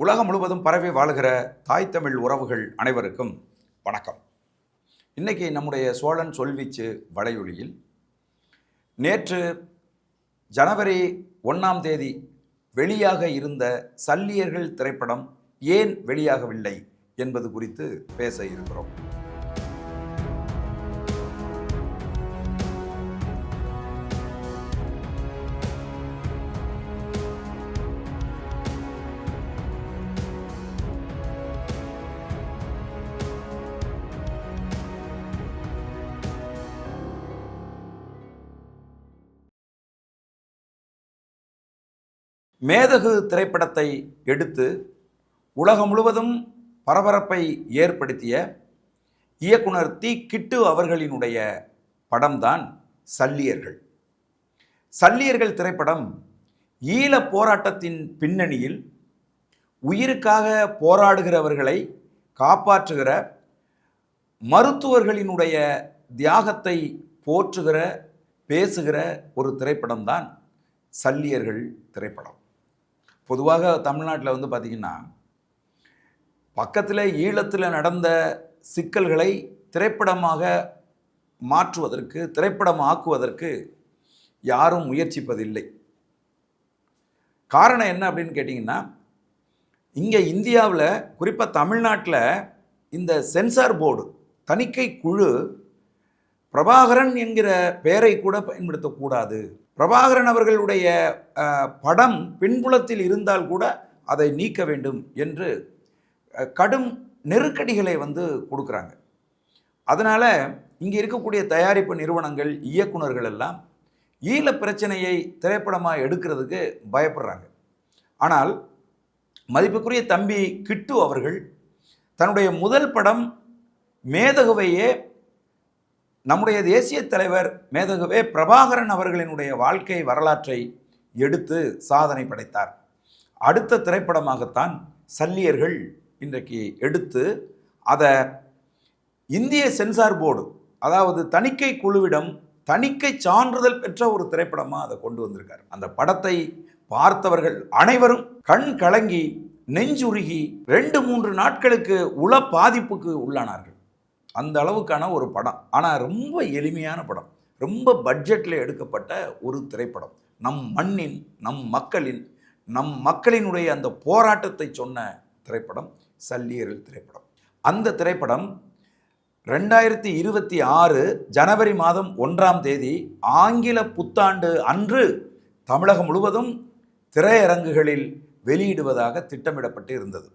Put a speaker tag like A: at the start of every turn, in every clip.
A: உலகம் முழுவதும் பரவி வாழ்கிற தாய் தமிழ் உறவுகள் அனைவருக்கும் வணக்கம். இன்னைக்கு நம்முடைய சோழன் சொல்வீச்சு வலையொலியில் நேற்று ஜனவரி 1ஆம் தேதி வெளியாக இருந்த சல்லியர்கள் திரைப்படம் ஏன் வெளியாகவில்லை என்பது குறித்து பேச இருக்கிறோம். மேதகு திரைப்படத்தை எடுத்து உலகம் முழுவதும் பரபரப்பை ஏற்படுத்திய இயக்குனர் தி கிட்டு அவர்களினுடைய படம்தான் சல்லியர்கள். சல்லியர்கள் திரைப்படம் ஈழ போராட்டத்தின் பின்னணியில் உயிருக்காக போராடுகிறவர்களை காப்பாற்றுகிற மருத்துவர்களினுடைய தியாகத்தை போற்றுகிற பேசுகிற ஒரு திரைப்படம்தான் சல்லியர்கள் திரைப்படம். பொதுவாக தமிழ்நாட்டில் பார்த்திங்கன்னா பக்கத்தில் ஈழத்தில் நடந்த சிக்கல்களை திரைப்படமாக மாற்றுவதற்கு திரைப்படமாக்குவதற்கு யாரும் முயற்சிப்பதில்லை. காரணம் என்ன அப்படின்னு கேட்டிங்கன்னா, இங்கே இந்தியாவில் குறிப்பாக தமிழ்நாட்டில் இந்த சென்சார் போர்டு தணிக்கை குழு பிரபாகரன் என்கிற பெயரை கூட பயன்படுத்தக்கூடாது, பிரபாகரன் அவர்களுடைய படம் பின்புலத்தில் இருந்தால் கூட அதை நீக்க வேண்டும் என்று கடும் நெருக்கடிகளை கொடுக்குறாங்க. அதனால் இங்கே இருக்கக்கூடிய தயாரிப்பு நிறுவனங்கள் இயக்குனர்கள் எல்லாம் ஈழ பிரச்சனையை திரைப்படமாக எடுக்கிறதுக்கு பயப்படுறாங்க. ஆனால் மதிப்புக்குரிய தம்பி கிட்டு அவர்கள் தன்னுடைய முதல் படம் மேதகுவையே நம்முடைய தேசிய தலைவர் மேதகுவே பிரபாகரன் அவர்களினுடைய வாழ்க்கை வரலாற்றை எடுத்து சாதனை படைத்தார். அடுத்த திரைப்படமாகத்தான் சல்லியர்கள் இன்றைக்கு எடுத்து அதை இந்திய சென்சார் போர்டு, அதாவது தணிக்கை குழுவிடம் தணிக்கை சான்றிதழ் பெற்ற ஒரு திரைப்படமாக அதை கொண்டு வந்திருக்கார். அந்த படத்தை பார்த்தவர்கள் அனைவரும் கண் கலங்கி நெஞ்சுருகி 2-3 நாட்களுக்கு உள பாதிப்புக்கு உள்ளானார்கள். அந்த அளவுக்கான ஒரு படம். ஆனால் ரொம்ப எளிமையான படம், ரொம்ப பட்ஜெட்டில் எடுக்கப்பட்ட ஒரு திரைப்படம். நம் மண்ணின் நம் மக்களினுடைய அந்த போராட்டத்தை சொன்ன திரைப்படம் சல்லியர்கள் திரைப்படம். அந்த திரைப்படம் 2026 ஜனவரி மாதம் 1ஆம் தேதி ஆங்கில புத்தாண்டு அன்று தமிழகம் முழுவதும் திரையரங்குகளில் வெளியிடுவதாக திட்டமிடப்பட்டு இருந்தது.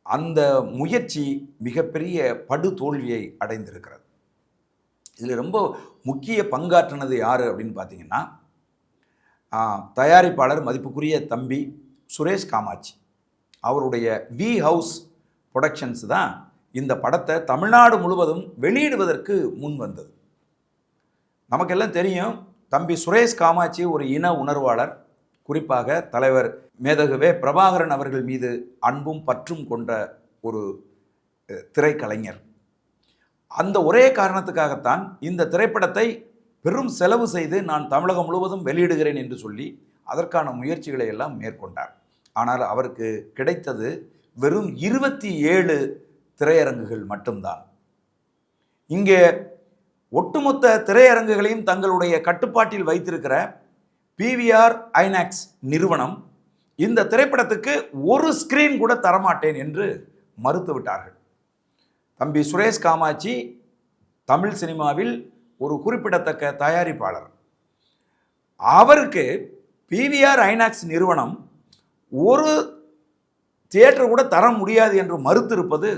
A: அந்த முயற்சி மிகப்பெரிய படுதோல்வியை அடைந்திருக்கிறது. இதில் ரொம்ப முக்கிய பங்காற்றினது யார் அப்படின்னு பார்த்தீங்கன்னா, தயாரிப்பாளர் மதிப்புக்குரிய தம்பி சுரேஷ் காமாட்சி அவருடைய வி ஹவுஸ் புரொடக்ஷன்ஸ் தான் இந்த படத்தை தமிழ்நாடு முழுவதும் வெளியிடுவதற்கு முன் வந்தது. நமக்கெல்லாம் தெரியும், தம்பி சுரேஷ் காமாட்சி ஒரு இன உணர்வாளர். குறிப்பாக தலைவர் மேதகுவே பிரபாகரன் அவர்கள் மீது அன்பும் பற்றும் கொண்ட ஒரு திரைக்கலைஞர். அந்த ஒரே காரணத்துக்காகத்தான் இந்த திரைப்படத்தை பெரும் செலவு செய்து நான் தமிழகம் முழுவதும் வெளியிடுகிறேன் என்று சொல்லி அதற்கான முயற்சிகளை எல்லாம் மேற்கொண்டார். ஆனால் அவருக்கு கிடைத்தது வெறும் 27 திரையரங்குகள் மட்டும்தான். இங்கே ஒட்டுமொத்த திரையரங்குகளையும் தங்களுடைய கட்டுப்பாட்டில் வைத்திருக்கிற PVR INOX நிறுவனம் இந்த திரைப்படத்துக்கு ஒரு ஸ்கிரீன் கூட தரமாட்டேன் என்று மறுத்துவிட்டார்கள். தம்பி சுரேஷ் காமாட்சி தமிழ் சினிமாவில் ஒரு குறிப்பிடத்தக்க தயாரிப்பாளர். அவருக்கு PVR INOX நிறுவனம் ஒரு தியேட்டர் கூட தர முடியாது என்று மறுத்திருப்பது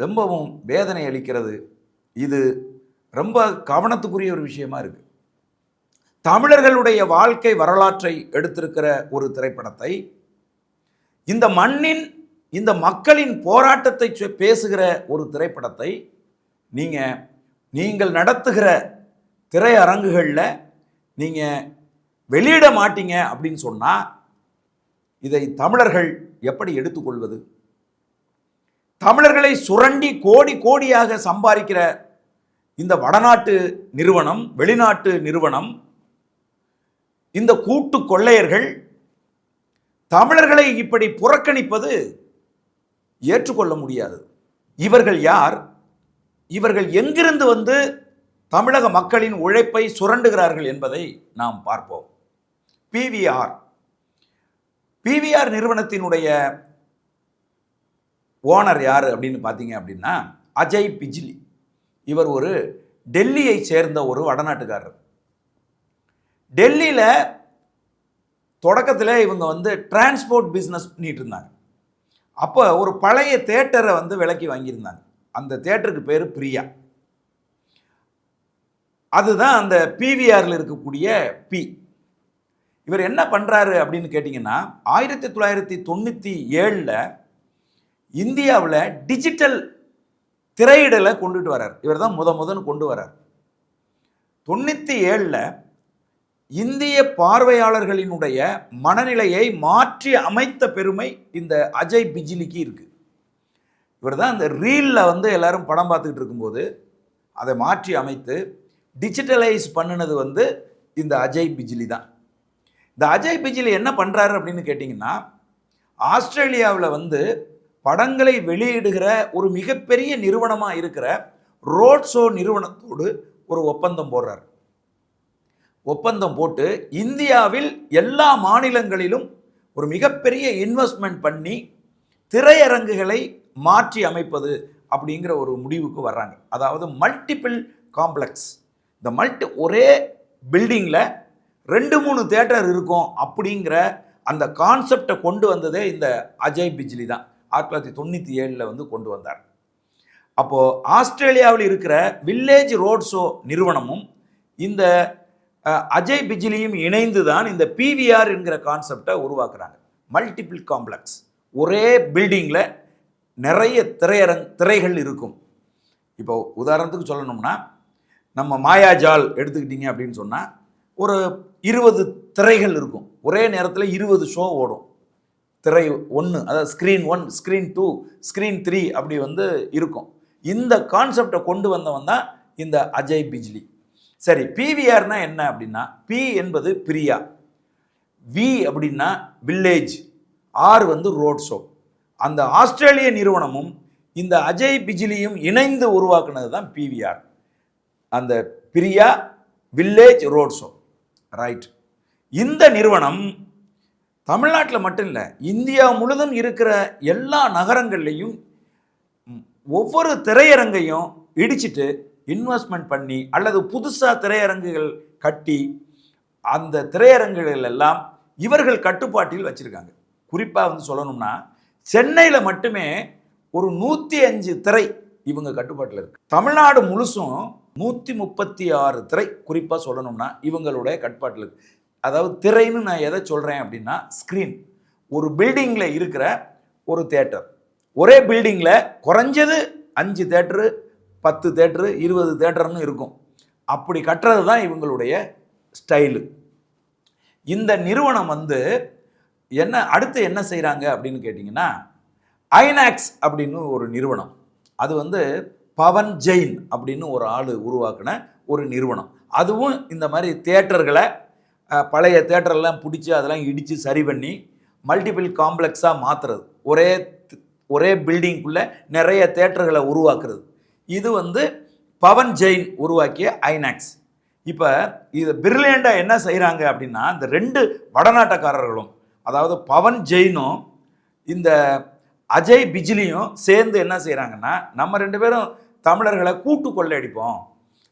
A: ரொம்பவும் வேதனை அளிக்கிறது. இது ரொம்ப கவனத்துக்குரிய ஒரு விஷயமா இருக்கு. தமிழர்களுடைய வாழ்க்கை வரலாற்றை எடுத்திருக்கிற ஒரு திரைப்படத்தை, இந்த மண்ணின் இந்த மக்களின் போராட்டத்தை பேசுகிற ஒரு திரைப்படத்தை நீங்கள் நடத்துகிற திரையரங்குகளில் நீங்கள் வெளியிட மாட்டீங்க அப்படின்னு சொன்னால் இதை தமிழர்கள் எப்படி எடுத்துக்கொள்வது? தமிழர்களை சுரண்டி கோடி கோடியாக சம்பாதிக்கிற இந்த வடநாட்டு நிறுவனம், வெளிநாட்டு நிறுவனம், இந்த கூட்டு கொள்ளையர்கள் தமிழர்களை இப்படி புறக்கணிப்பது ஏற்றுக்கொள்ள முடியாது. இவர்கள் யார்? இவர்கள் எங்கிருந்து வந்து தமிழக மக்களின் உழைப்பை சுரண்டுகிறார்கள் என்பதை நாம் பார்ப்போம். பிவிஆர் நிறுவனத்தினுடைய ஓனர் யார் அப்படின்னு பார்த்தீங்க அப்படின்னா அஜய் பிஜ்லி. இவர் ஒரு டெல்லியை சேர்ந்த ஒரு வடநாட்டுக்காரர். டெல்லியில் தொடக்கத்தில் இவங்க வந்து டிரான்ஸ்போர்ட் பிஸ்னஸ் பண்ணிட்டு இருந்தாங்க. அப்போ ஒரு பழைய தேட்டரை வந்து விலைக்கு வாங்கியிருந்தாங்க. அந்த தேட்டருக்கு பேர் பிரியா. அதுதான் அந்த பிவிஆரில் இருக்கக்கூடிய பி. இவர் என்ன பண்ணுறாரு அப்படின்னு கேட்டிங்கன்னா 1997 இந்தியாவில் டிஜிட்டல் திரையிடலை கொண்டுட்டு வர்றார். இவர் தான் முதன்னு கொண்டு வர்றார். 97 இந்திய பார்வையாளர்களினுடைய மனநிலையை மாற்றி அமைத்த பெருமை இந்த அஜய் பிஜ்லிக்கு இருக்கு. இவர் தான் இந்த ரீலில் வந்து எல்லாரும் படம் பார்த்துக்கிட்டு இருக்கும்போது அதை மாற்றி அமைத்து டிஜிட்டலைஸ் பண்ணினது வந்து இந்த அஜய் பிஜ்லி தான். இந்த அஜய் பிஜ்லி என்ன பண்ணுறாரு அப்படின்னு கேட்டிங்கன்னா ஆஸ்திரேலியாவில் வந்து படங்களை வெளியிடுகிற ஒரு மிகப்பெரிய நிறுவனமாக இருக்கிற ரோட் ஷோ நிறுவனத்தோடு ஒரு ஒப்பந்தம் போடுறார். ஒப்பந்தம் போட்டு இந்தியாவில் எல்லா மாநிலங்களிலும் ஒரு மிகப்பெரிய இன்வெஸ்ட்மெண்ட் பண்ணி திரையரங்குகளை மாற்றி அமைப்பது அப்படிங்கிற ஒரு முடிவுக்கு வர்றாங்க. அதாவது மல்டிபிள் காம்ப்ளெக்ஸ், இந்த ஒரே பில்டிங்கில் 2-3 தியேட்டர் இருக்கும் அப்படிங்கிற அந்த கான்செப்டை கொண்டு வந்ததே இந்த அஜய் பிஜ்லி தான். 1997 வந்து கொண்டு வந்தார். அப்போது ஆஸ்திரேலியாவில் இருக்கிற வில்லேஜ் ரோட் ஷோ நிறுவனமும் இந்த அஜய் பிஜ்லியும் இணைந்து தான் இந்த பிவிஆர் என்கிற கான்செப்டை உருவாக்குறாங்க. மல்டிபிள் காம்ப்ளெக்ஸ், ஒரே பில்டிங்கில் நிறைய திரைகள் இருக்கும். இப்போ உதாரணத்துக்கு சொல்லணும்னா நம்ம மாயாஜால் எடுத்துக்கிட்டீங்க அப்படின்னு சொன்னால் ஒரு 20 திரைகள் இருக்கும். ஒரே நேரத்தில் 20 ஷோ ஓடும். திரை 1, அதாவது ஸ்க்ரீன் 1, ஸ்க்ரீன் 2, ஸ்க்ரீன் 3 அப்படி வந்து இருக்கும். இந்த கான்செப்டை கொண்டு வந்தவன் தான் இந்த அஜய் பிஜ்லி. சரி, பிவிஆர்னா என்ன அப்படின்னா பி என்பது பிரியா, வி அப்படின்னா வில்லேஜ், ஆர் வந்து ரோட் ஷோ. அந்த ஆஸ்திரேலிய நிறுவனமும் இந்த அஜய் பிஜ்லியும் இணைந்து உருவாக்குனது தான் பிவிஆர். அந்த Priya village road show, right. இந்த நிறுவனம் தமிழ்நாட்டில் மட்டும் இல்லை, இந்தியா முழுதும் இருக்கிற எல்லா நகரங்கள்லையும் ஒவ்வொரு திரையரங்கையும் இடிச்சிட்டு இன்வெஸ்ட்மெண்ட் பண்ணி அல்லது புதுசாக திரையரங்குகள் கட்டி அந்த திரையரங்குகள் எல்லாம் இவர்கள் கட்டுப்பாட்டில் வச்சுருக்காங்க. குறிப்பாக வந்து சொல்லணும்னா சென்னையில் மட்டுமே ஒரு 105 திரை இவங்க கட்டுப்பாட்டில் இருக்கு. தமிழ்நாடு முழுசும் 136 திரை குறிப்பாக சொல்லணும்னா இவங்களுடைய கட்டுப்பாட்டில் இருக்கு. அதாவது திரைன்னு நான் எதை சொல்கிறேன் அப்படின்னா ஸ்க்ரீன். ஒரு பில்டிங்கில் இருக்கிற ஒரு தேட்டர், ஒரே பில்டிங்கில் குறைஞ்சது 5 தேட்டரு, 10 தேட்டரு, 20 தேட்டர்னு இருக்கும். அப்படி கட்டுறது தான் இவங்களுடைய ஸ்டைலு. இந்த நிறுவனம் வந்து அடுத்து என்ன செய்கிறாங்க அப்படின்னு கேட்டிங்கன்னா ஐநாக்ஸ் அப்படின்னு ஒரு நிறுவனம். அது வந்து பவன் ஜெயின் அப்படின்னு ஒரு ஆள் உருவாக்கின ஒரு நிறுவனம். அதுவும் இந்த மாதிரி தியேட்டர்களை பழைய தியேட்டரெல்லாம் பிடிச்சி அதெல்லாம் இடித்து சரி பண்ணி மல்டிபிள் காம்ப்ளெக்ஸாக மாற்றுறது, ஒரே பில்டிங்குள்ளே நிறைய தியேட்டர்களை உருவாக்குறது. இது வந்து பவன் ஜெயின் உருவாக்கிய ஐநாக்ஸ். இப்போ இது பிரில்லியண்டாக என்ன செய்கிறாங்க அப்படின்னா இந்த 2 வடநாட்டக்காரர்களும், அதாவது பவன் ஜெயினும் இந்த அஜய் பிஜ்லியும் சேர்ந்து என்ன செய்கிறாங்கன்னா நம்ம 2 பேரும் தமிழர்களை கூட்டு கொள்ளையடிப்போம்,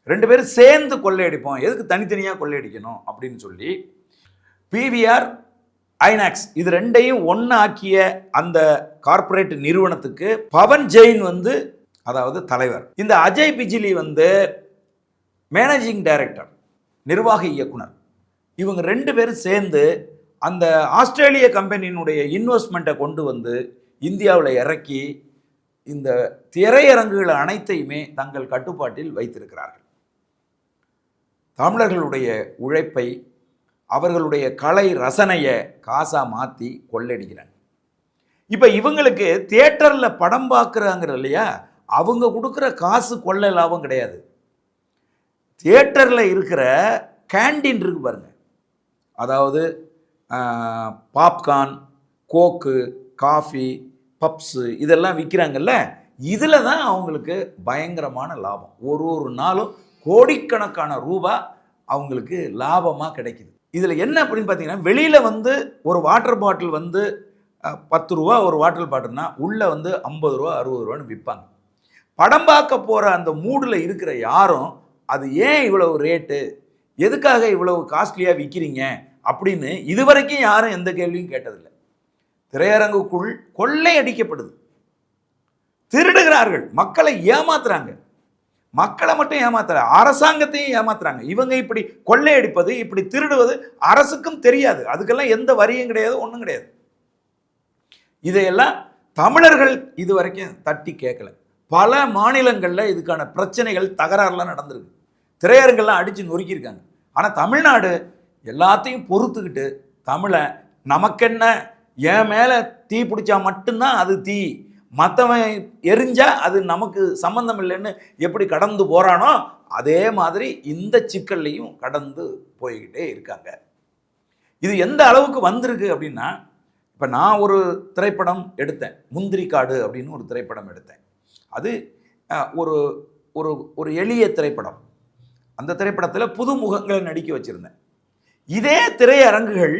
A: 2 பேரும் சேர்ந்து கொள்ளையடிப்போம், எதுக்கு தனித்தனியாக கொள்ளையடிக்கணும் அப்படின்னு சொல்லி பிவிஆர் ஐநாக்ஸ் இது 2ஐயும் ஒன்னாக்கிய அந்த கார்ப்பரேட் நிறுவனத்துக்கு பவன் ஜெயின் வந்து அதாவது தலைவர், இந்த அஜய் பிஜ்லி வந்து மேனேஜிங் டைரக்டர், நிர்வாக இயக்குனர். இவங்க 2 பேரும் சேர்ந்து அந்த ஆஸ்திரேலிய கம்பெனியினுடைய இன்வெஸ்ட்மெண்ட்டை கொண்டு வந்து இந்தியாவில் இறக்கி இந்த திரையரங்குகள் அனைத்தையுமே தங்கள் கட்டுப்பாட்டில் வைத்திருக்கிறார்கள். தமிழர்களுடைய உழைப்பை, அவர்களுடைய கலை ரசனையை காசா மாற்றி கொள்ளடிக்கிறாங்க. இப்போ இவங்களுக்கு தியேட்டரில் படம் பார்க்குறாங்கிற இல்லையா, அவங்க கொடுக்குற காசு கொள்ளை லாபம் கிடையாது. தியேட்டரில் இருக்கிற கேண்டீன் இருக்கு பாருங்க, அதாவது பாப்கார்ன், கோக்கு, காஃபி, பப்ஸு இதெல்லாம் விற்கிறாங்கல்ல, இதில் தான் அவங்களுக்கு பயங்கரமான லாபம். ஒரு நாளும் கோடிக்கணக்கான ரூபா அவங்களுக்கு லாபமாக கிடைக்குது. இதில் என்ன அப்படின்னு பார்த்தீங்கன்னா, வெளியில் வந்து ஒரு வாட்டர் பாட்டில் வந்து 10 ரூபா ஒரு வாட்டர் பாட்டில்னா உள்ளே வந்து 50 ரூபா 60 ரூபான்னு விற்பாங்க. படம் பார்க்க போகிற அந்த மூடில் இருக்கிற யாரும் அது ஏன் இவ்வளவு ரேட்டு, எதுக்காக இவ்வளவு காஸ்ட்லியாக விற்கிறீங்க அப்படின்னு இதுவரைக்கும் யாரும் எந்த கேள்வியும் கேட்டதில்லை. திரையரங்குக்குள் கொள்ளை அடிக்கப்படுது, திருடுகிறார்கள், மக்களை ஏமாத்துறாங்க. மக்களை மட்டும் ஏமாத்துற, அரசாங்கத்தையும் ஏமாத்துறாங்க. இவங்க இப்படி கொள்ளையடிப்பது, இப்படி திருடுவது அரசுக்கும் தெரியாது. அதுக்கெல்லாம் எந்த வரியும் கிடையாது, ஒன்றும் கிடையாது. இதையெல்லாம் தமிழர்கள் இதுவரைக்கும் தட்டி கேட்கல. பல மாநிலங்களில் இதுக்கான பிரச்சனைகள், தகராறுலாம் நடந்திருக்கு. திரையரங்கெல்லாம் அடித்து நொறுக்கியிருக்காங்க. ஆனால் தமிழ்நாடு எல்லாத்தையும் பொறுத்துக்கிட்டு, தமிழை நமக்கென்ன, என் மேலே தீ பிடிச்சா மட்டும்தான் அது தீ, மற்றவன் எரிஞ்சா அது நமக்கு சம்பந்தம் இல்லைன்னு எப்படி கடந்து போகிறானோ அதே மாதிரி இந்த சிக்கல்லையும் கடந்து போய்கிட்டே இருக்காங்க. இது எந்த அளவுக்கு வந்திருக்கு அப்படின்னா, இப்போ நான் ஒரு திரைப்படம் எடுத்தேன், முந்திரிக்காடு அப்படின்னு ஒரு திரைப்படம் எடுத்தேன். அது ஒரு ஒரு ஒரு எளிய திரைப்படம். அந்த திரைப்படத்தில் புதுமுகங்களை நடிக்க வச்சுருந்தேன். இதே திரையரங்குகள்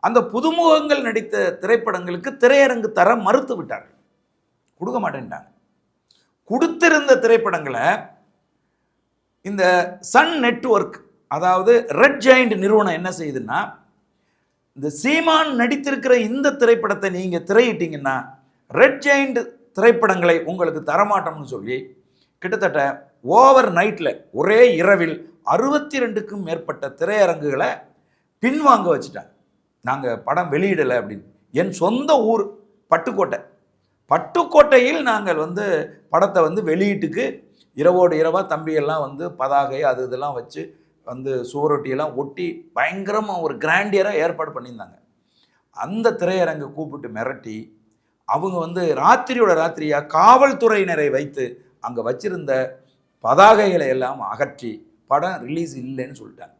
A: அந்த புதுமுகங்கள் நடித்த திரைப்படங்களுக்கு திரையரங்கு தர மறுத்து விட்டார்கள், கொடுக்க மாட்டேன்ட்டாங்க. கொடுத்திருந்த திரைப்படங்களை இந்த சன் நெட்வொர்க், அதாவது ரெட் ஜெயண்ட் நிறுவனம் என்ன செய்யுதுன்னா, இந்த சீமான் நடித்திருக்கிற இந்த திரைப்படத்தை நீங்கள் திரையிட்டீங்கன்னா ரெட் ஜெயண்ட் திரைப்படங்களை உங்களுக்கு தரமாட்டோம்னு சொல்லி கிட்டத்தட்ட ஓவர் நைட்டில் ஒரே இரவில் 62க்கும் மேற்பட்ட திரையரங்குகளை பின்வாங்க வச்சுட்டாங்க. நாங்கள் படம் வெளியிடலை அப்படின்னு. என் சொந்த ஊர் பட்டுக்கோட்டையில் நாங்கள் வந்து படத்தை வந்து வெளியீட்டுக்கு இரவோடு இரவாக தம்பியெல்லாம் வந்து பதாகை அது இதெல்லாம் வச்சு வந்து சுவரொட்டியெல்லாம் ஒட்டி பயங்கரமாக ஒரு கிராண்டியராக ஏற்பாடு பண்ணியிருந்தாங்க. அந்த திரையரங்கை கூப்பிட்டு மிரட்டி அவங்க வந்து ராத்திரியாக காவல்துறையினரை வைத்து அங்கே வச்சிருந்த பதாகைகளை எல்லாம் அகற்றி படம் ரிலீஸ் இல்லைன்னு சொல்லிட்டாங்க.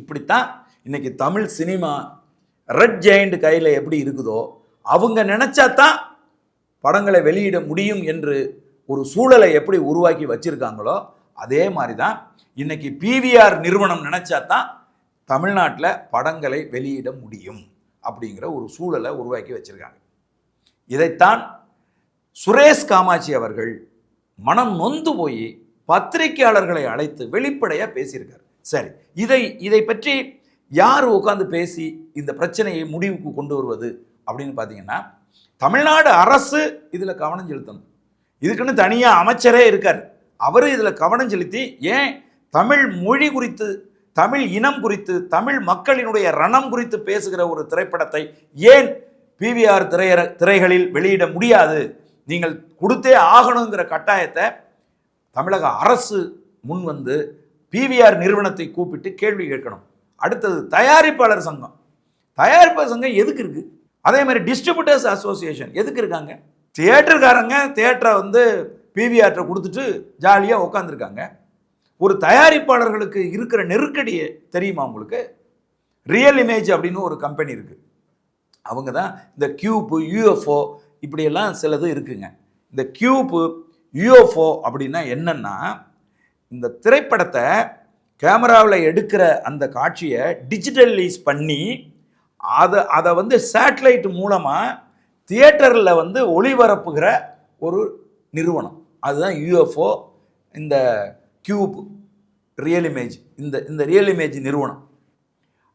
A: இப்படித்தான் இன்னைக்கு தமிழ் சினிமா ரெட் ஜெயண்ட் கையில் எப்படி இருக்குதோ, அவங்க நினைச்சாதான் படங்களை வெளியிட முடியும் என்று ஒரு சூழலை எப்படி உருவாக்கி வச்சிருக்காங்களோ அதே மாதிரி தான் இன்னைக்கு பிவிஆர் நிறுவனம் நினைச்சாதான் தமிழ்நாட்டில் படங்களை வெளியிட முடியும் அப்படிங்கிற ஒரு சூழலை உருவாக்கி வச்சிருக்காங்க. இதைத்தான் சுரேஷ் காமாட்சி அவர்கள் மனம் நொந்து போய் பத்திரிகையாளர்களை அழைத்து வெளிப்படையாக பேசியிருக்கார். சரி, இதை பற்றி யார் உட்காந்து பேசி இந்த பிரச்சனையை முடிவுக்கு கொண்டு வருவது அப்படின்னு பார்த்தீங்கன்னா, தமிழ்நாடு அரசு இதில் கவனம் செலுத்தணும். இதுக்குன்னு தனியாக அமைச்சரே இருக்கார். அவர் இதில் கவனம் செலுத்தி ஏன் தமிழ் மொழி குறித்து, தமிழ் இனம் குறித்து, தமிழ் மக்களினுடைய ரணம் குறித்து பேசுகிற ஒரு திரைப்படத்தை ஏன் பிவிஆர் திரைகளில் வெளியிட முடியாது, நீங்கள் கொடுத்தே ஆகணுங்கிற கட்டாயத்தை தமிழக அரசு முன் வந்து பிவிஆர் நிறுவனத்தை கூப்பிட்டு கேள்வி கேட்கணும். அடுத்தது தயாரிப்பாளர் சங்கம் எதுக்கு இருக்கு? அதே மாதிரி டிஸ்ட்ரிபியூட்டர்ஸ் அசோசியேஷன் எதுக்கு இருக்காங்க? தியேட்டருக்காரங்க தியேட்டரை வந்து பிவிஆர்ட்ட கொடுத்துட்டு ஜாலியாக உட்காந்துருக்காங்க. ஒரு தயாரிப்பாளர்களுக்கு இருக்கிற நெருக்கடியை தெரியுமா உங்களுக்கு? ரியல் இமேஜ் அப்படின்னு ஒரு கம்பெனி இருக்குது. அவங்க தான் இந்த கியூப்பு, யூஎஃப்ஓ இப்படியெல்லாம் சிலது இருக்குங்க. இந்த கியூப்பு, யூஎஃப்ஓ அப்படின்னா என்னன்னா, இந்த திரைப்படத்தை கேமராவில் எடுக்கிற அந்த காட்சியை டிஜிட்டலைஸ் பண்ணி அதை வந்து சேட்டலைட் மூலமாக தியேட்டரில் வந்து ஒளிபரப்புகிற ஒரு நிறுவனம். அதுதான் யூஎஃப்ஓ, இந்த கியூப், ரியல் இமேஜ், இந்த ரியல் இமேஜ் நிறுவனம்.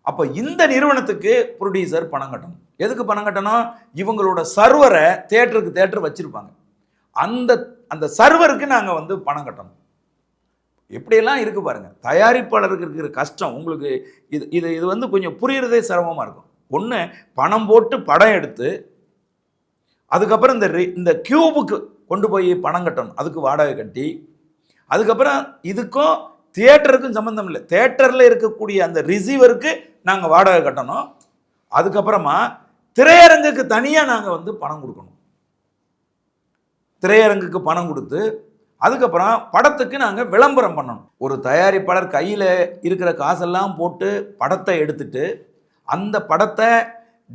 A: அப்போ இந்த நிறுவனத்துக்கு ப்ரொடியூசர் பணம் கட்டணும். எதுக்கு பணம் கட்டணும்? இவங்களோட சர்வரை தேட்டர் வச்சுருப்பாங்க. அந்த சர்வருக்கு நாங்கள் வந்து பணம் கட்டணும். எப்படியெல்லாம் இருக்குது பாருங்கள். தயாரிப்பாளருக்கு இருக்கிற கஷ்டம் உங்களுக்கு இது வந்து கொஞ்சம் புரியுறதே சிரமமாக இருக்கும். ஒன்று, பணம் போட்டு படம் எடுத்து அதுக்கப்புறம் இந்த கியூபுக்கு கொண்டு போய் பணம் கட்டணும், அதுக்கு வாடகை கட்டி, அதுக்கப்புறம் இதுக்கும் தியேட்டருக்கும் சம்மந்தம் இல்லை, தியேட்டரில் இருக்கக்கூடிய அந்த ரிசீவருக்கு நாங்கள் வாடகை கட்டணும், அதுக்கப்புறமா திரையரங்குக்கு தனியாக நாங்கள் வந்து பணம் கொடுக்கணும். திரையரங்குக்கு பணம் கொடுத்து அதுக்கப்புறம் படத்துக்கு நாங்கள் விளம்பரம் பண்ணணும். ஒரு தயாரிப்பாளர் கையில் இருக்கிற காசெல்லாம் போட்டு படத்தை எடுத்துட்டு அந்த படத்தை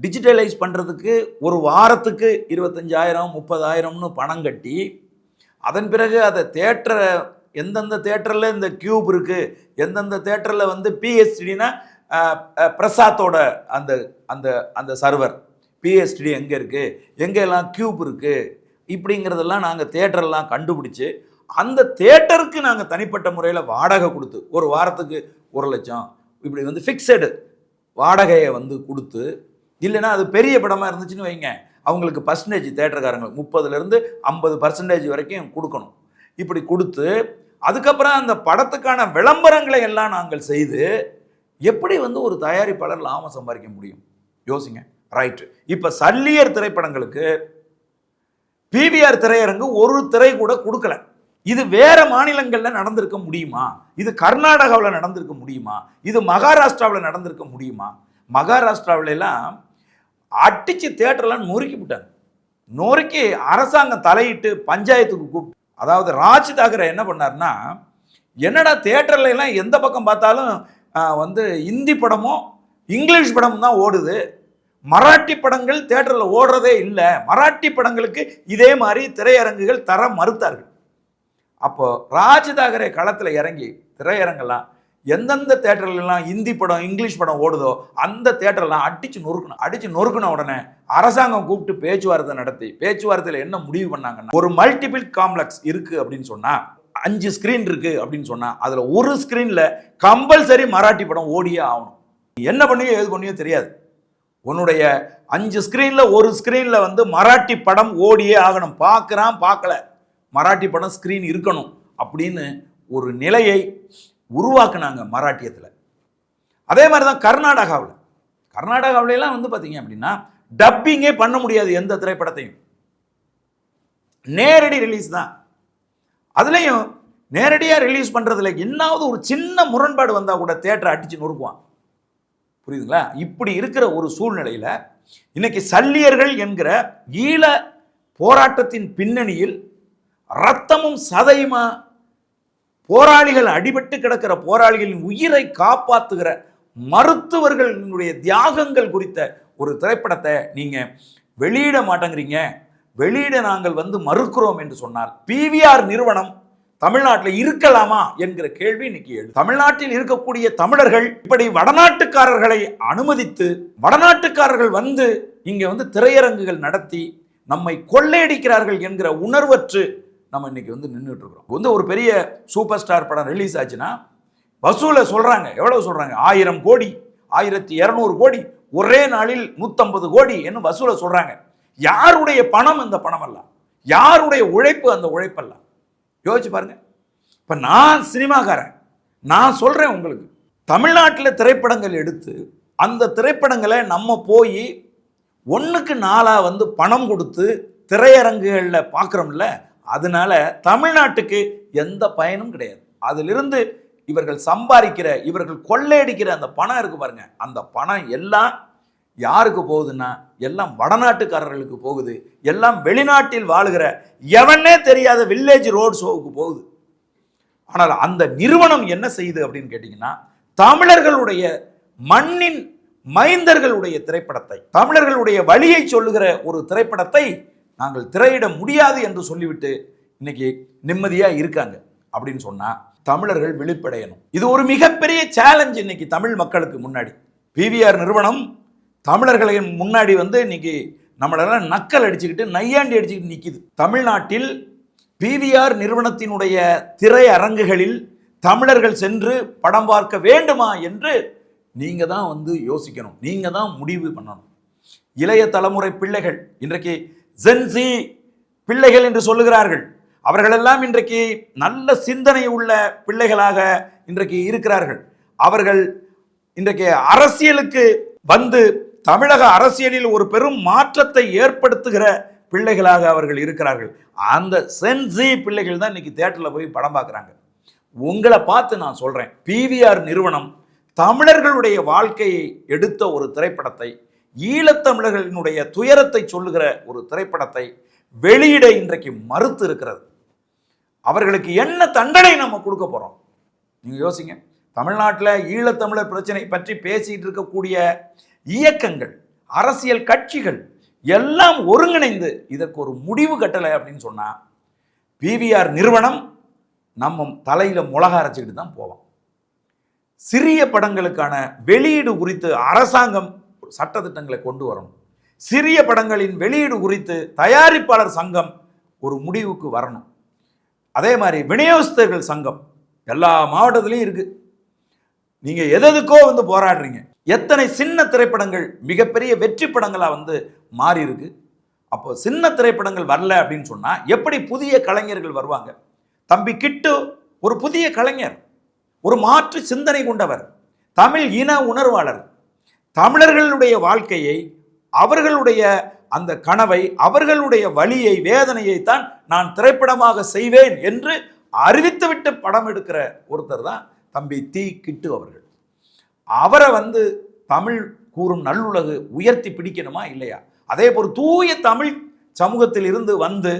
A: டிஜிட்டலைஸ் பண்ணுறதுக்கு ஒரு வாரத்துக்கு 25,000 30,000ன்னு பணம் கட்டி அதன் பிறகு அதை தேட்டரை எந்தெந்த தேட்டரில் இந்த கியூப் இருக்குது, எந்தெந்த தேட்டரில் வந்து பிஎஸ்டினா பிரசாத்தோட அந்த அந்த அந்த சர்வர் பிஎஸ்டி எங்கே இருக்குது, எங்கெல்லாம் கியூப் இருக்குது, இப்படிங்கிறதெல்லாம் நாங்கள் தேட்டரெல்லாம் கண்டுபிடிச்சி அந்த தேட்டருக்கு நாங்கள் தனிப்பட்ட முறையில் வாடகை கொடுத்து ஒரு வாரத்துக்கு 1,00,000 இப்படி வந்து ஃபிக்ஸடு வாடகையை வந்து கொடுத்து, இல்லைன்னா அது பெரிய படமாக இருந்துச்சுன்னு வைங்க, அவங்களுக்கு பர்சன்டேஜ் தேட்டருக்காரங்களுக்கு 30% 50% வரைக்கும் கொடுக்கணும். இப்படி கொடுத்து அதுக்கப்புறம் அந்த படத்துக்கான விளம்பரங்களை எல்லாம் நாங்கள் செய்து எப்படி வந்து ஒரு தயாரிப்பாளர் லாபம் சம்பாதிக்க முடியும் யோசிங்க. ரைட்டு. இப்போ சல்லியர் திரைப்படங்களுக்கு பிவிஆர் திரையரங்கு ஒரு திரை கூட கொடுக்கல. இது வேற மாநிலங்களில் நடந்திருக்க முடியுமா? இது கர்நாடகாவில் நடந்திருக்க முடியுமா? இது மகாராஷ்டிராவில் நடந்திருக்க முடியுமா? மகாராஷ்டிராவில எல்லாம் அடிச்சு தியேட்டர்லாம் நொறுக்கி விட்டாங்க. நொறுக்கி அரசாங்கம் தலையிட்டு பஞ்சாயத்துக்கு கூப்பிட்டு, அதாவது ராஜ் தாக்கரே என்ன பண்ணார்னா, என்னடா தியேட்டர்ல எல்லாம் எந்த பக்கம் பார்த்தாலும் வந்து இந்தி படமும் இங்கிலீஷ் படமும் தான் ஓடுது, மராட்டி படங்கள் தியேட்டரில் ஓடுறதே இல்லை, மராட்டி படங்களுக்கு இதே மாதிரி திரையரங்குகள் தர மறுத்தார்கள். அப்போ ராஜ் தாக்கரே களத்தில் இறங்கி திரையரங்கெல்லாம் எந்தெந்த தேட்டர்லாம் இந்தி படம் இங்கிலீஷ் படம் ஓடுதோ அந்த தேட்டர்லாம் அடிச்சு நொறுக்கணும் உடனே அரசாங்கம் கூப்பிட்டு பேச்சுவார்த்தை நடத்தி, பேச்சுவார்த்தையில் என்ன முடிவு பண்ணாங்கன்னா, ஒரு மல்டிபிள் காம்ப்ளெக்ஸ் இருக்கு அப்படின்னு சொன்னா, 5 ஸ்கிரீன் இருக்கு அப்படின்னு சொன்னா, அதுல ஒரு ஸ்கிரீன்ல கம்பல்சரி மராட்டி படம் ஓடியே ஆகணும். என்ன பண்ணியோ ஏது பண்ணியோ தெரியாது, உன்னுடைய 5 ஸ்கிரீன்ல ஒரு ஸ்கிரீன்ல வந்து மராட்டி படம் ஓடியே ஆகணும். பார்க்கறான் பார்க்கல, மராட்டி படம் ஸ்கிரீன் இருக்கணும் அப்படின்னு ஒரு நிலையை உருவாக்குனாங்க மராட்டியத்தில். அதே மாதிரி தான் கர்நாடகாவிலாம் வந்து பார்த்தீங்க அப்படின்னா டப்பிங்கே பண்ண முடியாது எந்த திரைப்படத்தையும், நேரடி ரிலீஸ் தான். அதுலேயும் நேரடியாக ரிலீஸ் பண்ணுறதுல என்னாவது ஒரு சின்ன முரண்பாடு வந்தால் கூட தேட்டரை அடித்து நொறுக்குவான். புரியுதுங்களா? இப்படி இருக்கிற ஒரு சூழ்நிலையில் இன்னைக்கு சல்லியர்கள் என்கிற ஈழ போராட்டத்தின் பின்னணியில் ரத்தமும் சதையுமா போராளிகள், அடிபட்டு கிடக்கிற போராளிகளின் உயிரை காப்பாற்றுகிற மருத்துவர்களுடைய தியாகங்கள் குறித்த ஒரு திரைப்படத்தை நீங்க வெளியிட மாட்டேங்கிறீங்க, வெளியிட நாங்கள் வந்து மறுக்கிறோம் என்று சொன்னால் பிவிஆர் நிறுவனம் தமிழ்நாட்டில் இருக்கலாமா என்கிற கேள்வி இன்னைக்கு எழுது. தமிழ்நாட்டில் இருக்கக்கூடிய தமிழர்கள் இப்படி வடநாட்டுக்காரர்களை அனுமதித்து, வடநாட்டுக்காரர்கள் வந்து இங்க வந்து திரையரங்குகள் நடத்தி நம்மை கொள்ளையடிக்கிறார்கள் என்கிற உணர்வற்று நம்ம இன்னைக்கு வந்து நின்றுட்டு இருக்கிறோம். வந்து ஒரு பெரிய சூப்பர் ஸ்டார் படம் ரிலீஸ் ஆச்சுன்னா வசூலை சொல்றாங்க, எவ்வளவு சொல்றாங்க, 1000 கோடி 1200 கோடி ஒரே நாளில் 150 கோடி என்ன வசூலை சொல்றாங்க. யாருடைய பணம் இந்த பணம் எல்லாம், யாருடைய உழைப்பு அந்த உழைப்பெல்லாம் யோசிச்சு பாருங்க. இப்ப நான் சினிமாக்காரன், நான் சொல்றேன் உங்களுக்கு, தமிழ்நாட்டில் திரைப்படங்கள் எடுத்து அந்த திரைப்படங்களை நம்ம போய் 1க்கு 4 வந்து பணம் கொடுத்து திரையரங்குகளில் பார்க்குறோம்ல, அதனால தமிழ்நாட்டுக்கு எந்த பயனும் கிடையாது. அதிலிருந்து இவர்கள் சம்பாதிக்கிற, இவர்கள் கொள்ளையடிக்கிற அந்த பணம் இருக்கு பாருங்க, அந்த பணம் எல்லாம் யாருக்கு போகுதுன்னா எல்லாம் வடநாட்டுக்காரர்களுக்கு போகுது, எல்லாம் வெளிநாட்டில் வாழுகிற எவனே தெரியாத வில்லேஜ் ரோட் ஷோவுக்கு போகுது. ஆனால் அந்த நிறுவனம் என்ன செய்யுது அப்படின்னு கேட்டீங்கன்னா, தமிழர்களுடைய மண்ணின் மைந்தர்களுடைய திரைப்படத்தை, தமிழர்களுடைய வழியை சொல்லுகிற ஒரு திரைப்படத்தை நாங்கள் திரையிட முடியாது என்று சொல்லிவிட்டு இன்னைக்கு நிம்மதியா இருக்காங்க அப்படின்னு சொன்னா தமிழர்கள் விழிப்படையணும். இது ஒரு மிகப்பெரிய சேலஞ்ச் இன்னைக்கு தமிழ் மக்களுக்கு முன்னாடி. பிவிஆர் நிறுவனம் தமிழர்களின் முன்னாடி வந்து இன்னைக்கு நம்மளெல்லாம் நக்கல் அடிச்சுக்கிட்டு நையாண்டி அடிச்சுக்கிட்டு நிற்கிது. தமிழ்நாட்டில் பிவிஆர் நிறுவனத்தினுடைய திரையரங்குகளில் தமிழர்கள் சென்று படம் பார்க்க வேண்டுமா என்று நீங்க தான் வந்து யோசிக்கணும், நீங்க தான் முடிவு பண்ணணும். இளைய தலைமுறை பிள்ளைகள் இன்றைக்கு ஜென்சி பிள்ளைகள் என்று சொல்லுகிறார்கள், அவர்களெல்லாம் இன்றைக்கு நல்ல சிந்தனை உள்ள பிள்ளைகளாக இன்றைக்கு இருக்கிறார்கள். அவர்கள் இன்றைக்கு அரசியலுக்கு வந்து தமிழக அரசியலில் ஒரு பெரும் மாற்றத்தை ஏற்படுத்துகிற பிள்ளைகளாக அவர்கள் இருக்கிறார்கள். அந்த சென்சி பிள்ளைகள் தான் இன்னைக்கு தியேட்டர்ல போய் படம் பார்க்குறாங்க. உங்களை பார்த்து நான் சொல்றேன், பிவிஆர் நிறுவனம் தமிழர்களுடைய வாழ்க்கையை எடுத்த ஒரு திரைப்படத்தை, ஈழத்தமிழர்களினுடைய துயரத்தை சொல்லுகிற ஒரு திரைப்படத்தை வெளியிட இன்றைக்கு மறுத்து இருக்கிறது. அவர்களுக்கு என்ன தண்டனை நம்ம கொடுக்க போறோம் நீங்க யோசிங்க. தமிழ்நாட்டில் ஈழத்தமிழர் பிரச்சனை பற்றி பேசிட்டு இருக்கக்கூடிய இயக்கங்கள், அரசியல் கட்சிகள் எல்லாம் ஒருங்கிணைந்து இதற்கு ஒரு முடிவு கட்டலை அப்படின்னு சொன்னா பிவிஆர் நிறுவனம் நம்ம தலையில மிளகா அரைச்சிக்கிட்டு தான் போவோம். சிறிய படங்களுக்கான வெளியீடு குறித்து அரசாங்கம் சட்டத்திட்டங்களை கொண்டு வரணும். சிறிய படங்களின் வெளியீடு குறித்து தயாரிப்பாளர் சங்கம் ஒரு முடிவுக்கு வரணும். அதே மாதிரி விநியோகஸ்தர்கள் சங்கம் எல்லா மாவட்டத்திலையும் இருக்கு. நீங்க எதுக்கோ போராடுறீங்க. எத்தனை சின்ன திரைப்படங்கள் மிகப்பெரிய வெற்றி படங்களா மாறி இருக்கு. அப்போ சின்ன திரைப்படங்கள் வரல அப்படின்னு சொன்னா எப்படி புதிய கலைஞர்கள் வருவாங்க? தம்பி கிட்டு ஒரு புதிய கலைஞர், ஒரு மாற்று சிந்தனை கொண்டவர், தமிழ் இன உணர்வாளர். தமிழர்களுடைய வாழ்க்கையை, அவர்களுடைய அந்த கனவை, அவர்களுடைய வலியை, வேதனையை தான் நான் திரைப்படமாக செய்வேன் என்று அறிவித்துவிட்டு படம் எடுக்கிற ஒருத்தர் தான் தம்பி கிட்டு அவர்கள். அவரை தமிழ் கூறும் நல்லுலகு உயர்த்தி பிடிக்கணுமா இல்லையா? அதே போல் தூய தமிழ் சமூகத்தில் இருந்து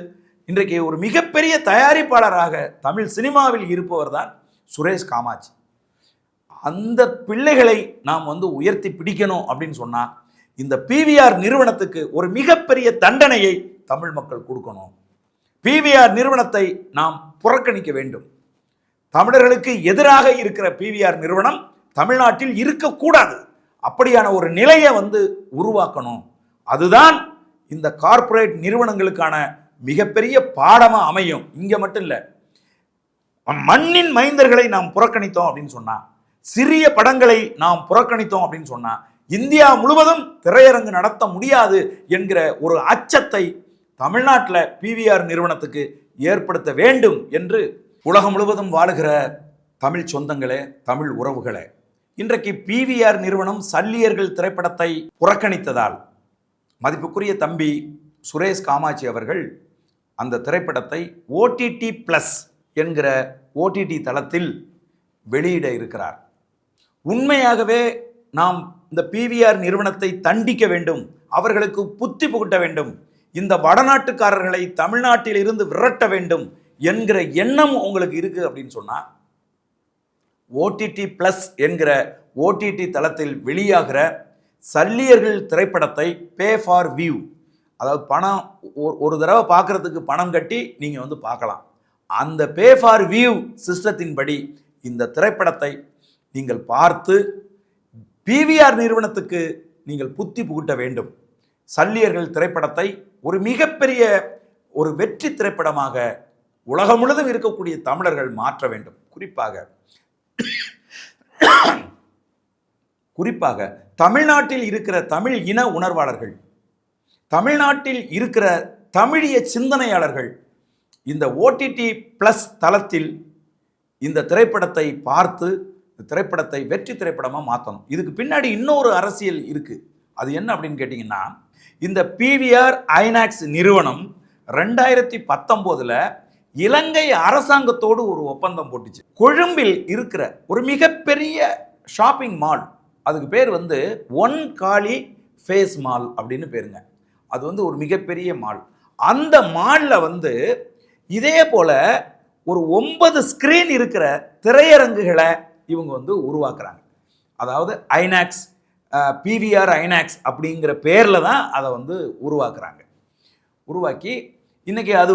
A: இன்றைக்கு ஒரு மிகப்பெரிய தயாரிப்பாளராக தமிழ் சினிமாவில் இருப்பவர் தான் சுரேஷ் காமாட்சி. அந்த பிள்ளைகளை நாம் உயர்த்தி பிடிக்கணும் அப்படின்னு சொன்னா இந்த பிவிஆர் நிறுவனத்துக்கு ஒரு மிகப்பெரிய தண்டனையை தமிழ் மக்கள் கொடுக்கணும். பிவிஆர் நிறுவனத்தை நாம் புறக்கணிக்க வேண்டும். தமிழர்களுக்கு எதிராக இருக்கிற பிவிஆர் நிறுவனம் தமிழ்நாட்டில் இருக்கக்கூடாது. அப்படியான ஒரு நிலையை உருவாக்கணும். அதுதான் இந்த கார்ப்பரேட் நிறுவனங்களுக்கான மிகப்பெரிய பாடமா அமையும். இங்க மட்டும் இல்ல, மண்ணின் மைந்தர்களை நாம் புறக்கணித்தோம் அப்படின்னு சொன்னா, சிறிய படங்களை நாம் புறக்கணித்தோம் அப்படின்னு சொன்னா இந்தியா முழுவதும் திரையரங்கு நடத்த முடியாது என்கிற ஒரு அச்சத்தை தமிழ்நாட்டில் பிவிஆர் நிறுவனத்துக்கு ஏற்படுத்த வேண்டும் என்று உலகம் முழுவதும் வாழுகிற தமிழ் சொந்தங்களே, தமிழ் உறவுகளே, இன்றைக்கு பிவிஆர் நிறுவனம் சல்லியர்கள் திரைப்படத்தை புறக்கணித்ததால் மதிப்புக்குரிய தம்பி சுரேஷ் காமாட்சி அவர்கள் அந்த திரைப்படத்தை ஓடிடி பிளஸ் என்கிற ஓடிடி தளத்தில் வெளியிட இருக்கிறார். உண்மையாகவே நாம் இந்த பிவிஆர் நிறுவனத்தை தண்டிக்க வேண்டும், அவர்களுக்கு புத்தி புகட்ட வேண்டும், இந்த வடநாட்டுக்காரர்களை தமிழ்நாட்டில் இருந்து விரட்ட வேண்டும் என்கிற எண்ணம் உங்களுக்கு இருக்கு அப்படின்னு சொன்னா ஓடிடி பிளஸ் என்கிற ஓடிடி தளத்தில் வெளியாகிற சல்லியர்கள் திரைப்படத்தை பே ஃபார் வியூ, அதாவது பணம் ஒரு தடவை பார்க்கறதுக்கு பணம் கட்டி நீங்க பார்க்கலாம். அந்த பே ஃபார் வியூ சிஸ்டத்தின்படி இந்த திரைப்படத்தை நீங்கள் பார்த்து பிவிஆர் நிறுவனத்துக்கு நீங்கள் புத்தி புகுட்ட வேண்டும். சல்லியர்கள் திரைப்படத்தை ஒரு மிகப்பெரிய ஒரு வெற்றி திரைப்படமாக உலகம் முழுவதும் இருக்கக்கூடிய தமிழர்கள் மாற்ற வேண்டும். குறிப்பாக தமிழ்நாட்டில் இருக்கிற தமிழ் இன உணர்வாளர்கள், தமிழ்நாட்டில் இருக்கிற தமிழிய சிந்தனையாளர்கள் இந்த ஓடிடி பிளஸ் தளத்தில் இந்த திரைப்படத்தை பார்த்து இந்த திரைப்படத்தை வெற்றி திரைப்படமாக மாற்றணும். இதுக்கு பின்னாடி இன்னொரு அரசியல் இருக்கு. அது என்ன அப்படின்னு கேட்டிங்கன்னா, இந்த பிவிஆர் ஐநாக்ஸ் நிறுவனம் 2019 இலங்கை அரசாங்கத்தோடு ஒரு ஒப்பந்தம் போட்டுச்சு. கொழும்பில் இருக்கிற ஒரு மிகப்பெரிய ஷாப்பிங் மால், அதுக்கு பேர் ஒன் காளி ஃபேஸ் மால் அப்படின்னு பேருங்க. அது ஒரு மிகப்பெரிய மால். அந்த மால்ல இதே போல ஒரு 9 ஸ்கிரீன் இருக்கிற திரையரங்குகளை இவங்க உருவாக்குறாங்க. அதாவது ஐநாக்ஸ், பிவிஆர் ஐநாக்ஸ் அப்படிங்கிற பேரில் தான் அதை உருவாக்குறாங்க. உருவாக்கி இன்னைக்கு அது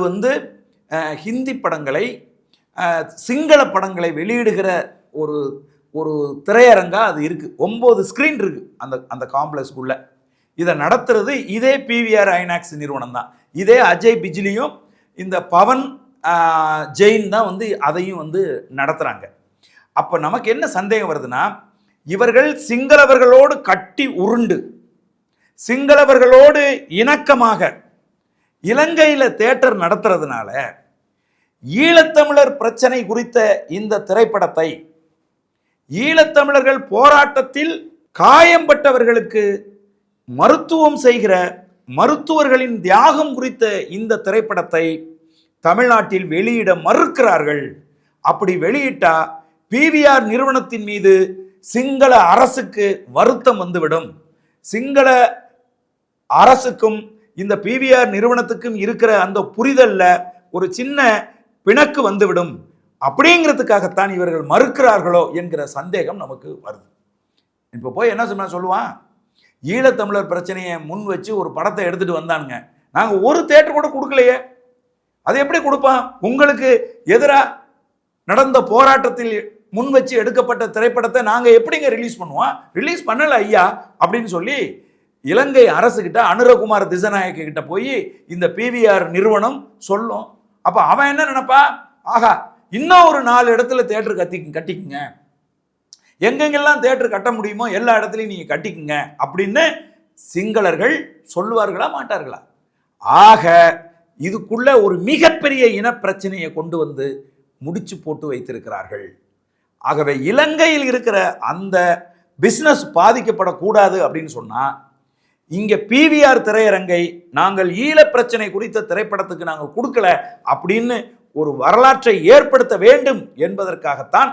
A: ஹிந்தி படங்களை, சிங்கள படங்களை வெளியிடுகிற ஒரு ஒரு திரையரங்கா அது இருக்கு. 9 ஸ்கிரீன் இருக்கு அந்த காம்ப்ளெக்ஸ்க்குள்ள. இதை நடத்துறது இதே பிவிஆர் ஐநாக்ஸ் நிறுவனம் தான். இதே அஜய் பிஜ்லியும் இந்த பவன் ஜெயின் தான் அதையும் நடத்துறாங்க. அப்ப நமக்கு என்ன சந்தேகம் வருதுன்னா, இவர்கள் சிங்களவர்களோடு கட்டி உருண்டு, சிங்களவர்களோடு இணக்கமாக இலங்கையில தியேட்டர் நடத்துறதுனால ஈழத்தமிழர் பிரச்சனை குறித்த இந்த திரைப்படத்தை, ஈழத்தமிழர்கள் போராட்டத்தில் காயம்பட்டவர்களுக்கு மருத்துவம் செய்கிற மருத்துவர்களின் தியாகம் குறித்த இந்த திரைப்படத்தை தமிழ்நாட்டில் வெளியிட மறுக்கிறார்கள். அப்படி வெளியிட்டா பிவிஆர் நிறுவனத்தின் மீது சிங்கள அரசுக்கு வருத்தம் வந்துவிடும். சிங்கள அரசுக்கும் இந்த பிவிஆர் நிறுவனத்துக்கும் இருக்கிற அந்த புரிதல்ல ஒரு சின்ன பிணக்கு வந்துவிடும். அப்படிங்கிறதுக்காகத்தான் இவர்கள் மறுக்கிறார்களோ என்கிற சந்தேகம் நமக்கு வருது. இப்போ போய் என்ன சொல்லுவான், ஈழத்தமிழர் பிரச்சனையை முன் வச்சு ஒரு படத்தை எடுத்துட்டு வந்தானுங்க. நாங்கள் ஒரு தேட்டர் கூட கொடுக்கலையே. அது எப்படி கொடுப்பான்? உங்களுக்கு எதிராக நடந்த போராட்டத்தில் முன் வச்சு எடுக்கப்பட்ட திரைப்படத்தை நாங்கள் எப்படிங்க ரிலீஸ் பண்ணுவோம்? ரிலீஸ் பண்ணல ஐயா அப்படின்னு சொல்லி இலங்கை அரசுகிட்ட அனுரகுமார் திசநாயக்க கிட்ட போய் இந்த பிவிஆர் நிறுவனம் சொல்லும். அப்ப அவன் என்ன நினைப்பா, ஆகா இன்னும் ஒரு 4 இடத்துல தேட்டர் கட்டிக்குங்க, எங்கெங்கெல்லாம் தேட்டர் கட்ட முடியுமோ எல்லா இடத்துலையும் நீங்க கட்டிக்குங்க அப்படின்னு சிங்களர்கள் சொல்லுவார்களா மாட்டார்களா? ஆக இதுக்குள்ள ஒரு மிகப்பெரிய இனப்பிரச்சனையை கொண்டு வந்து முடிச்சு போட்டு வைத்திருக்கிறார்கள். ஆகவே இலங்கையில் இருக்கிற அந்த பிசினஸ் பாதிக்கப்படக்கூடாது அப்படின்னு சொன்னா, இங்க பிவிஆர் திரையரங்கை நாங்கள் ஈழ பிரச்சனை குறித்த திரைப்படத்துக்கு நாங்கள் கொடுக்கல அப்படின்னு ஒரு வரலாற்றை ஏற்படுத்த வேண்டும் என்பதற்காகத்தான்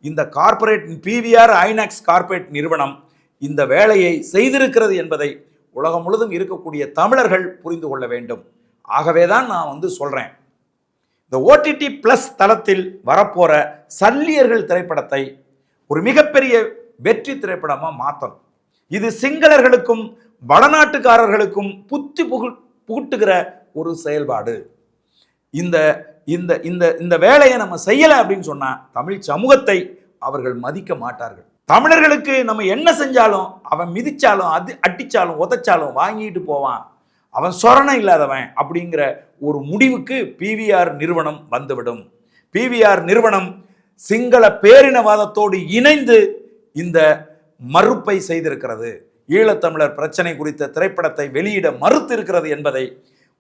A: இந்த கார்ப்பரேட் பிவிஆர் ஐநாக்ஸ் கார்ப்பரேட் நிறுவனம் இந்த வேலையை செய்திருக்கிறது என்பதை உலகம் முழுதும் இருக்கக்கூடிய தமிழர்கள் புரிந்து கொள்ள வேண்டும். ஆகவேதான் நான் சொல்றேன், இந்த ஓடிடி பிளஸ் தளத்தில் வரப்போற சல்லியர்கள் திரைப்படத்தை ஒரு மிகப்பெரிய வெற்றி திரைப்படமா மாற்றணும். இது சிங்களர்களுக்கும் வடநாட்டுக்காரர்களுக்கும் புத்தி புகுட்டுகிற ஒரு செயல்பாடு. இந்த இந்த இந்த இந்த வேலையை நம்ம செய்யலை அப்படின்னு சொன்னா தமிழ் சமூகத்தை அவர்கள் மதிக்க மாட்டார்கள். தமிழர்களுக்கு நம்ம என்ன செஞ்சாலும், அவன் மிதிச்சாலும் அடிச்சாலும் உதைச்சாலும் வாங்கிட்டு போவான், அவன் சொரணை இல்லாதவன் அப்படிங்கிற ஒரு முடிவுக்கு பிவிஆர் நிறுவனம் வந்துவிடும். பிவிஆர் நிறுவனம் சிங்கள பேரினவாதத்தோடு இணைந்து இந்த மறுப்பை செய்திருக்கிறது. ஈழத்தமிழர் பிரச்சனை குறித்த திரைப்படத்தை வெளியிட மறுத்து இருக்கிறது என்பதை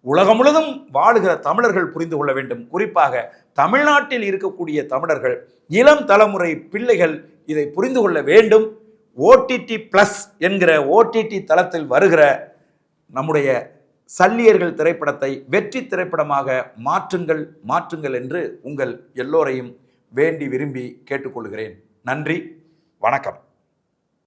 A: உலகம் முழுதும் வாழுகிற தமிழர்கள் புரிந்து கொள்ள வேண்டும். குறிப்பாக தமிழ்நாட்டில் இருக்கக்கூடிய தமிழர்கள், இளம் தலைமுறை பிள்ளைகள் இதை புரிந்து கொள்ள வேண்டும். ஓடிடி பிளஸ் என்கிற ஓடிடி தளத்தில் வருகிற நம்முடைய சல்லியர்கள் திரைப்படத்தை வெற்றி திரைப்படமாக மாற்றுங்கள் என்று உங்கள் எல்லோரையும் வேண்டி விரும்பி கேட்டுக்கொள்கிறேன். நன்றி, வணக்கம்.